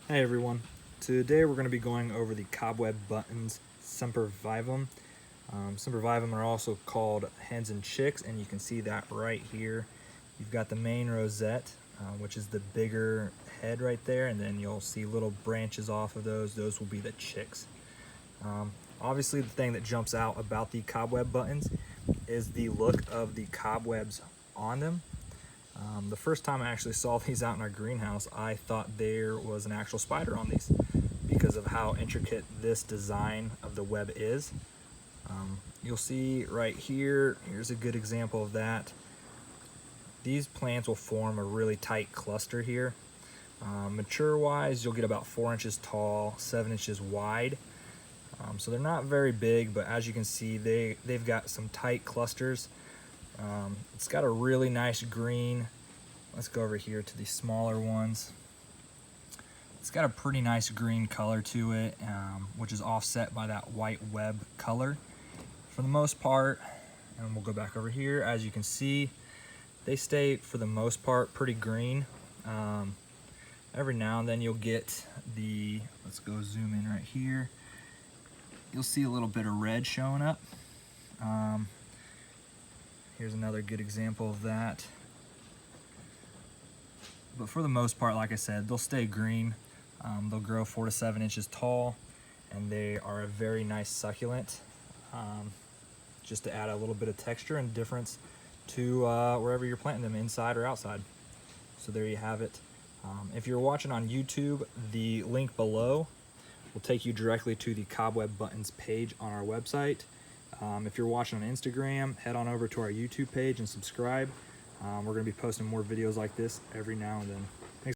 Hey everyone, today we're going to be going over the Cobweb Buttons Sempervivum. Sempervivum are also called hens and chicks, and you can see that right here. You've got the main rosette, which is the bigger head right there, and then you'll see little branches off of those. Those will be the chicks. Obviously the thing that jumps out about the Cobweb buttons is the look of the cobwebs on them. The first time I actually saw these out in our greenhouse, I thought there was an actual spider on these because of how intricate this design of the web is. You'll see right here, here's a good example of that. These plants will form a really tight cluster here. Mature wise, you'll get about 4 inches tall, 7 inches wide. So they're not very big, but as you can see, they've got some tight clusters. It's got a really nice green. Let's go over here to the smaller ones. It's got a pretty nice green color to it, which is offset by that white web color for the most part. And we'll go back over here. As you can see, they stay for the most part pretty green. Every now and then you'll get the, let's go zoom in right here. You'll see a little bit of red showing up. Here's another good example of that. But for the most part, like I said, they'll stay green. They'll grow 4 to 7 inches tall, and they are a very nice succulent, just to add a little bit of texture and difference to wherever you're planting them, inside or outside. So there you have it. If you're watching on YouTube, the link below will take you directly to the Cobweb Buttons page on our website. If you're watching on Instagram, head on over to our YouTube page and subscribe. We're going to be posting more videos like this every now and then. Thanks.